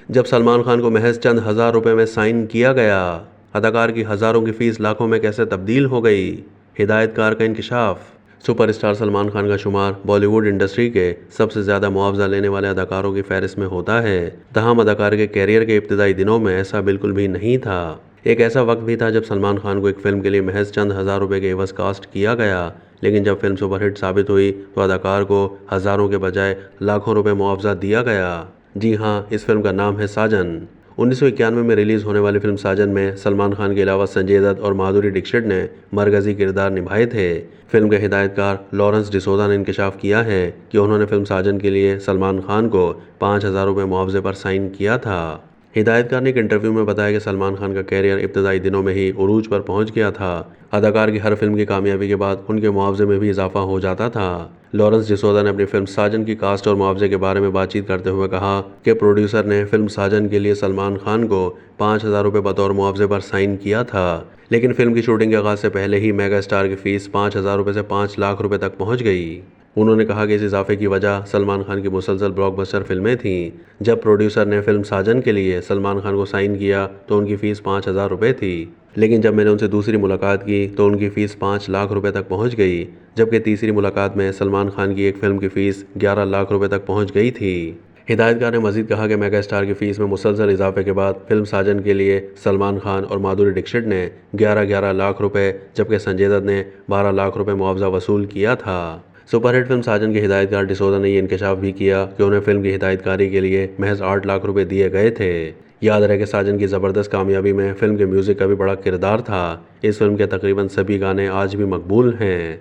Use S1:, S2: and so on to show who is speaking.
S1: जब सलमान खान को महज चंद हज़ार रुपए में साइन किया गया, अदाकार की हज़ारों की फीस लाखों में कैसे तब्दील हो गई। हिदायतकार का इंकशाफ। सुपरस्टार सलमान खान का शुमार बॉलीवुड इंडस्ट्री के सबसे ज़्यादा मुआवजा लेने वाले अदाकारों की फहरिस्त में होता है। तमाम अदाकार के कैरियर के इब्तदाई दिनों में ऐसा बिल्कुल भी नहीं था। एक ऐसा वक्त भी था जब सलमान खान को एक फिल्म के लिए महज चंद हज़ार रुपए के एवज कास्ट किया गया, लेकिन जब फिल्म सुपरहिट साबित हुई तो अदाकार को हज़ारों के बजाय लाखों रुपए मुआवजा दिया गया। जी हाँ, इस फिल्म का नाम है साजन। 1991 में रिलीज़ होने वाली फिल्म साजन में सलमान खान के अलावा संजय दत्त और माधुरी दीक्षित ने मरकजी किरदार निभाए थे। फिल्म के हिदायतकार लॉरेंस डिसोजा ने इंकशाफ किया है कि उन्होंने फिल्म साजन के लिए सलमान खान को 5,000 रुपये मुआवजे पर साइन किया था। हिदायतकार ने एक इंटरव्यू में बताया कि सलमान खान का कैरियर इब्तदाई दिनों में ही उरूज पर पहुंच गया था। अदाकार की हर फिल्म की कामयाबी के बाद उनके मुआवजे में भी इजाफा हो जाता था। लॉरेंस डिसोजा ने अपनी फिल्म साजन की कास्ट और मुआवजे के बारे में बातचीत करते हुए कहा कि प्रोड्यूसर ने फिल्म साजन के लिए सलमान खान को 5,000 रुपये बतौर मुआवजे पर साइन किया था, लेकिन फिल्म की शूटिंग के आगाज से पहले ही मेगा स्टार की फीस 5,000 रुपये से 5 लाख रुपये तक पहुंच गई। उन्होंने कहा कि इस इजाफे की वजह सलमान खान की मुसलसल ब्लॉकबस्टर फिल्में थीं। जब प्रोड्यूसर ने फिल्म साजन के लिए सलमान खान को साइन किया तो उनकी फ़ीस 5,000 रुपये थी, लेकिन जब मैंने उनसे दूसरी मुलाकात की तो उनकी फ़ीस 5 लाख रुपये तक पहुंच गई, जबकि तीसरी मुलाकात में सलमान खान की एक फिल्म की फ़ीस 11 लाख रुपये तक पहुँच गई थी। हिदायतकार ने मजीद कहा कि मेगा स्टार की फ़ीस में मुसलसल इजाफे के बाद फिल्म साजन के लिए सलमान खान और माधुरी दीक्षित ने 11-11 लाख रुपए, जबकि संजय दत्त ने 12 लाख रुपए मुआवजा वसूल किया था। सुपरहिट फिल्म साजन के हिदायतकार डिसोजा ने यह इंकशाफ भी किया कि उन्हें फिल्म की हिदायतकारी के लिए महज 8 लाख रुपए दिए गए थे। याद रहे कि साजन की ज़बरदस्त कामयाबी में फिल्म के म्यूज़िक का भी बड़ा किरदार था। इस फिल्म के तकरीबन सभी गाने आज भी मकबूल हैं।